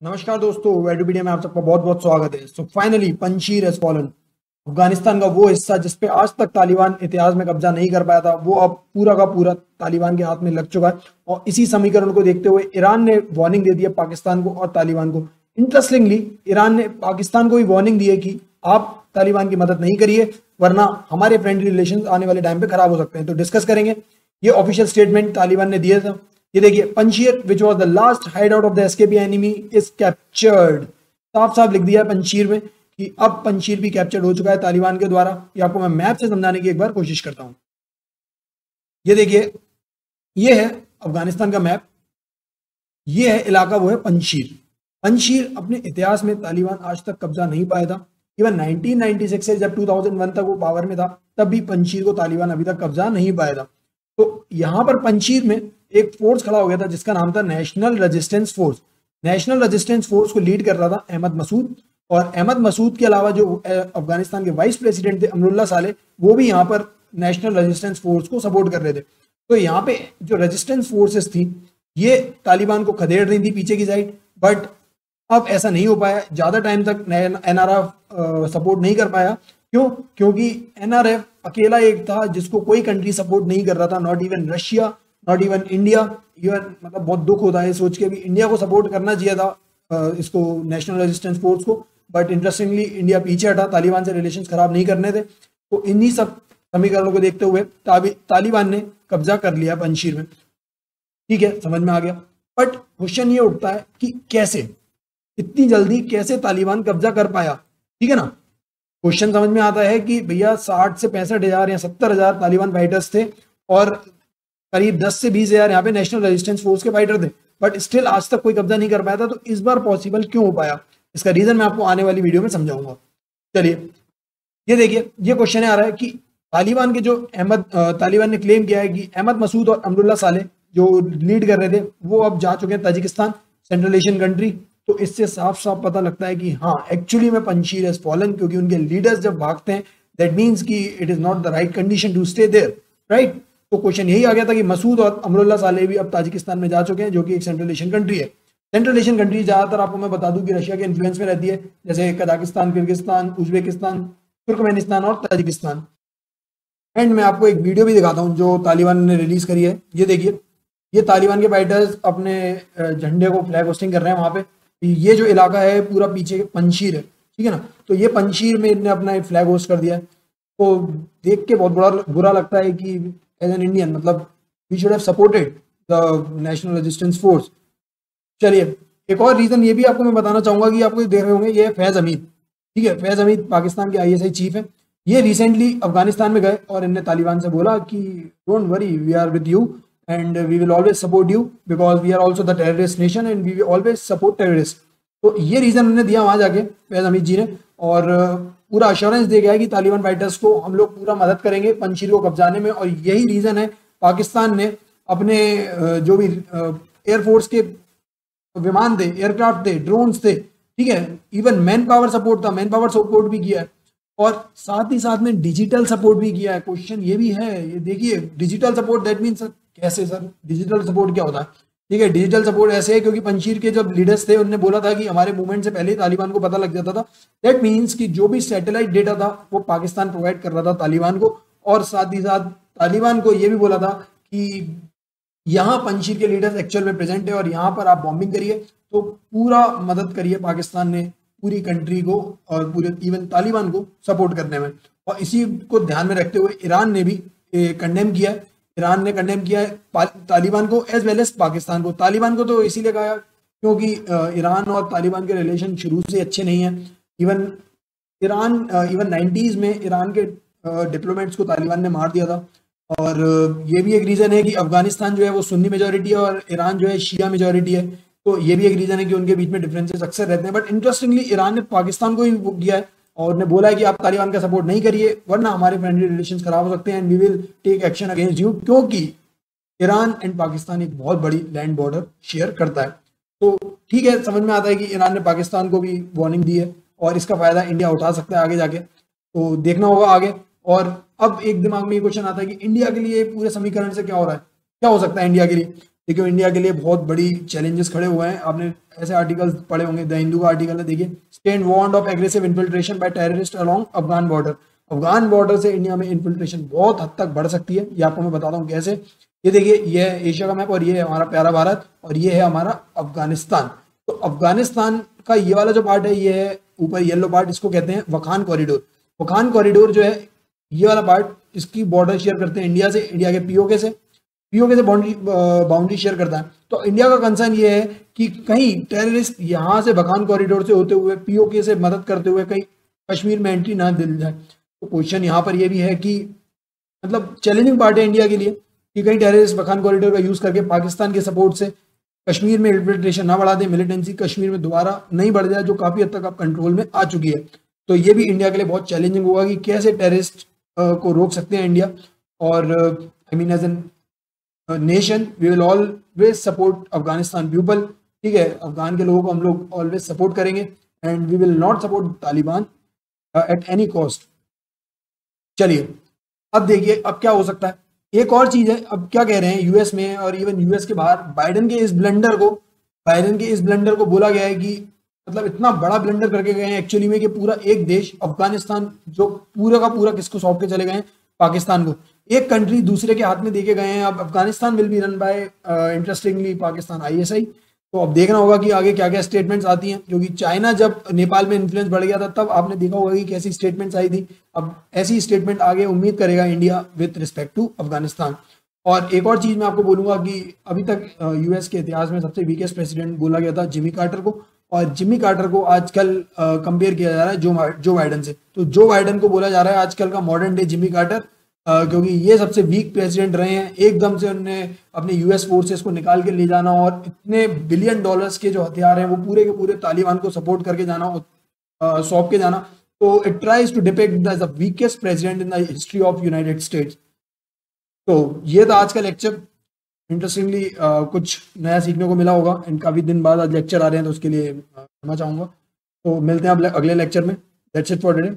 नमस्कार दोस्तों, वेडुपीडिया में आप सबका बहुत बहुत स्वागत है। So finally Panjshir has fallen. Afghanistan का वो हिस्सा जिस पे आज तक तालिबान इतिहास में कब्जा नहीं कर पाया था, वो अब पूरा का पूरा तालिबान के हाथ में लग चुका है। और इसी समीकरण को देखते हुए ईरान ने वार्निंग दे दी है पाकिस्तान को और तालिबान को। इंटरेस्टिंगली ईरान ने पाकिस्तान को भी वार्निंग दी है कि आप तालिबान की मदद नहीं करिए, वरना हमारे फ्रेंडली रिलेशन आने वाले टाइम पे खराब हो सकते हैं। तो डिस्कस करेंगे। ये ऑफिशियल स्टेटमेंट तालिबान ने दिया था। ये देखिए, Panjshir which was the last hide out of the escapee enemy is captured. साफ साफ लिख दिया है पंशीर में कि अब पंशीर भी कैप्चर्ड हो चुका है तालिबान के द्वारा। ये आपको मैं मैप से समझाने की एक बार कोशिश करता हूं। ये देखिए, ये है अफगानिस्तान का मैप। ये है इलाका, वो है पंशीर। पंशीर अपने इतिहास में तालिबान आज तक कब्जा नहीं पाया था। इवन 1996 से जब 2001 तक वो पावर में था, तब भी पंशीर को तालिबान अभी तक कब्जा नहीं पाया था। तो यहां पर पंशीर में एक फोर्स खड़ा हो गया था जिसका नाम था national resistance force. National resistance force को लीड कर रहा था अहमद मसूद। और अहमद मसूद के अलावा जो अफगानिस्तान के वाइस प्रेसिडेंट थे अमरुल्ला साले, वो भी यहाँ पर नेशनल रेजिस्टेंस फोर्स को सपोर्ट कर रहे थे। तो यहाँ पे जो रेजिस्टेंस फोर्सेस थी, ये तालिबान को खदेड़ रही थी पीछे की साइड। बट अब ऐसा नहीं हो पाया, ज्यादा टाइम तक एनआरएफ सपोर्ट नहीं कर पाया। क्यों? क्योंकि एनआरएफ अकेला एक था जिसको कोई कंट्री सपोर्ट नहीं कर रहा था, not even Russia, not even India. Even मतलब बहुत दुख होता है सोच के भी, इंडिया को सपोर्ट करना चाहिए था इसको, नेशनल रेजिस्टेंस फोर्स को। बट इंटरेस्टिंगली इंडिया पीछे हटा, तालिबान से रिलेशन खराब नहीं करने थे। तो इन्हीं सब समीकरणों को देखते हुए तालिबान ने कब्जा कर लिया पंशीर में। ठीक है, समझ में आ गया। बट क्वेश्चन ये उठता है कि कैसे, इतनी जल्दी कैसे तालिबान कब्जा कर पाया? ठीक है ना। क्वेश्चन समझ में आता है कि भैया 60 से 65,000 या 70,000 तालिबान फाइटर्स थे और करीब 10 से 20,000 यहाँ पे नेशनल रेजिस्टेंस फोर्स के फाइटर थे। बट स्टिल आज तक कोई कब्जा नहीं कर पाया था। तो इस बार पॉसिबल क्यों हो पाया, इसका रीजन मैं आपको आने वाली वीडियो में समझाऊंगा। चलिए, ये देखिए, ये क्वेश्चन आ रहा है कि तालिबान के जो तालिबान ने क्लेम किया है कि अहमद मसूद और अमरुल्ला साले जो लीड कर रहे थे, वो अब जा चुके हैं ताजिकिस्तान, सेंट्रल एशियन कंट्री। तो इससे साफ साफ पता लगता है कि हाँ, एक्चुअली में पंशीर हैज फॉलन, क्योंकि उनके लीडर्स जब भागते हैं, दैट मीन्स कि it is not the right condition to stay there, right. तो क्वेश्चन यही आ गया था कि मसूद और अमरुल्ला साले भी अब ताजिकिस्तान में जा चुके हैं, जो कि एक सेंट्रल एशियन कंट्री है। सेंट्रल एशियन कंट्री ज्यादातर आपको मैं बता दूं कि रशिया के इन्फ्लुएंस में रहती है, जैसे कजाकिस्तान, किर्गिस्तान, उज्बेकिस्तान, तुर्कमेनिस्तान और ताजिकिस्तान। एंड मैं आपको एक वीडियो भी दिखाता हूँ जो तालिबान ने रिलीज करी है। ये देखिए, ये तालिबान के फाइटर्स अपने झंडे को फ्लैग होस्टिंग कर रहे हैं वहां पे। ये जो इलाका है पूरा पीछे पंशीर है, ठीक है ना। तो ये पंशीर में इन्होंने अपना फ्लैग होस्ट कर दिया है। तो देख के बहुत बुरा लगता है कि एज एन इंडियन, मतलब we should have supported the national resistance force. चलिए, एक और रीजन ये भी आपको मैं बताना चाहूंगा कि आपको देख रहे होंगे, ये है फैज हमीद। ठीक है, फैज हमीद पाकिस्तान के आईएसआई चीफ है। ये रिसेंटली अफगानिस्तान में गए और इनने तालिबान से बोला कि don't worry, we are with you and we will always support you because we are also the terrorist nation and we will always support terrorists। तो ये रीजन उन्होंने दिया वहां जाके फैज हमीद जी ने, और पूरा अश्योरेंस दे गया है कि तालिबान फाइटर्स को हम लोग पूरा मदद करेंगे पंशीर को कब्जाने में। और यही रीजन है पाकिस्तान ने अपने जो भी एयरफोर्स के विमान थे, एयरक्राफ्ट थे, ड्रोन्स थे, ठीक है, इवन मैन पावर सपोर्ट था, मैन पावर सपोर्ट भी किया है, और साथ ही साथ में डिजिटल सपोर्ट भी किया है। क्वेश्चन ये भी है, ये देखिए, डिजिटल सपोर्ट, दैट मीन्स कैसे सर, डिजिटल सपोर्ट क्या होता है? ठीक है, डिजिटल सपोर्ट ऐसे है क्योंकि पंशीर के जब लीडर्स थे उन्होंने बोला था कि हमारे मूवमेंट से पहले ही तालिबान को पता लग जाता था। दैट मीन्स कि जो भी सैटेलाइट डेटा था वो पाकिस्तान प्रोवाइड कर रहा था तालिबान को। और साथ ही साथ तालिबान को ये भी बोला था कि यहाँ पंशीर के लीडर्स एक्चुअल में प्रेजेंट है और यहाँ पर आप बॉम्बिंग करिए। तो पूरा मदद करिए पाकिस्तान ने पूरी कंट्री को और पूरे इवन तालिबान को सपोर्ट करने में। और इसी को ध्यान में रखते हुए ईरान ने भी कंडेम किया है। ईरान ने कंडेम किया है तालिबान को एज वेल एज पाकिस्तान को। तालिबान को तो इसीलिए कहा क्योंकि ईरान और तालिबान के रिलेशन शुरू से अच्छे नहीं है। इवन 90s में ईरान के डिप्लोमेट्स को तालिबान ने मार दिया था। और ये भी एक रीजन है कि अफगानिस्तान जो है वो सुन्नी मेजोरिटी है और ईरान जो है शिया मेजोरिटी है। तो ये भी एक रीजन है कि उनके बीच में डिफरेंसेस अक्सर रहते हैं। बट इंटरेस्टिंगली ईरान ने पाकिस्तान को ही वो किया है और ने बोला है कि आप तालिबान का सपोर्ट नहीं करिए, वरना हमारे फ्रेंडली रिलेशंस खराब हो सकते हैं and we will take action against you, क्योंकि ईरान एंड पाकिस्तान एक बहुत बड़ी लैंड बॉर्डर शेयर करता है। तो ठीक है, समझ में आता है कि ईरान ने पाकिस्तान को भी वार्निंग दी है और इसका फायदा इंडिया उठा सकता है आगे जाके। तो देखना होगा आगे। और अब एक दिमाग में ये क्वेश्चन आता है कि इंडिया के लिए पूरे समीकरण से क्या हो रहा है, क्या हो सकता है इंडिया के लिए? देखिए इंडिया के लिए बहुत बड़ी चैलेंजेस खड़े हुए हैं। आपने ऐसे आर्टिकल्स पढ़े होंगे, द हिंदू का आर्टिकल है, देखिए स्टेन warned of aggressive infiltration by terrorist along Afghan border. Afghan border से इंडिया में इन्फिल्ट्रेशन बहुत हद तक बढ़ सकती है, ये आपको मैं बताता हूँ कैसे। ये देखिए, ये है एशिया का मैप और ये है हमारा प्यारा भारत और ये है हमारा अफगानिस्तान। तो अफगानिस्तान का ये वाला जो पार्ट है, ये है ऊपर येलो पार्ट, इसको कहते हैं वखान कॉरिडोर। वखान कॉरिडोर जो है ये वाला पार्ट, इसकी बॉर्डर शेयर करते हैं इंडिया से, इंडिया के पीओके से, पीओके से बाउंड्री शेयर करता है। तो इंडिया का कंसर्न ये है कि कहीं टेररिस्ट यहाँ से वखान कॉरिडोर से होते हुए पीओके से मदद करते हुए कहीं कश्मीर में एंट्री ना दिल जाए। तो क्वेश्चन यहाँ पर ये भी है कि मतलब चैलेंजिंग पार्ट है इंडिया के लिए कि कहीं टेररिस्ट वखान कॉरिडोर का यूज करके पाकिस्तान के सपोर्ट से कश्मीर में इन्फिल्ट्रेशन ना बढ़ा दे, मिलिटेंसी कश्मीर में दोबारा नहीं बढ़ जाए, जो काफी हद तक अब कंट्रोल में आ चुकी है। तो ये भी इंडिया के लिए बहुत चैलेंजिंग होगा कि कैसे टेररिस्ट को रोक सकते हैं इंडिया। और I mean as an nation we will always support Afghanistan people, ठीक है, अफगान के लोगों को हम लोग ऑलवेज सपोर्ट करेंगे and we will not support Taliban at any cost. चलिए अब देखिए अब क्या हो सकता है। एक और चीज है, अब क्या कह रहे हैं यूएस में और इवन यूएस के बाहर, बाइडेन के इस ब्लंडर को बोला गया है कि मतलब इतना बड़ा ब्लंडर करके गए हैं एक्चुअली में कि पूरा एक देश अफगानिस्तान जो पूरा का पूरा किसको सौंप के चले गए हैं, पाकिस्तान को। एक कंट्री दूसरे के हाथ में देके गए हैं। अब Afghanistan will be run by interestingly Pakistan ISI. तो अब देखना होगा कि आगे क्या क्या स्टेटमेंट्स आती हैं, क्योंकि चाइना जब नेपाल में इन्फ्लुएंस बढ़ गया था तब आपने देखा होगा कि कैसी स्टेटमेंट्स आई थी। अब ऐसी स्टेटमेंट आगे उम्मीद करेगा India with respect to Afghanistan. और एक और चीज मैं आपको बोलूंगा कि अभी तक यूएस के इतिहास में सबसे वीकेस्ट प्रेसिडेंट बोला गया था जिमी कार्टर को, और जिमी कार्टर को आजकल कंपेयर किया जा रहा है जो बाइडन से। तो जो बाइडन को बोला जा रहा है आजकल का मॉडर्न डे जिमी कार्टर, क्योंकि ये सबसे वीक प्रेसिडेंट रहे हैं। एकदम से उन्होंने अपने यूएस फोर्सेस को निकाल के ले जाना और इतने बिलियन डॉलर्स के जो हथियार हैं वो पूरे के पूरे तालिबान को सपोर्ट करके जाना, सौंप के जाना। तो it tries to depict the weakest president in the history of United States. तो ये था आज का लेक्चर। इंटरेस्टिंगली कुछ नया सीखने को मिला होगा एंड काफी दिन बाद आज लेक्चर आ रहे हैं, तो उसके लिए क्षमा चाहूंगा। तो मिलते हैं अब अगले लेक्चर में। That's it for today.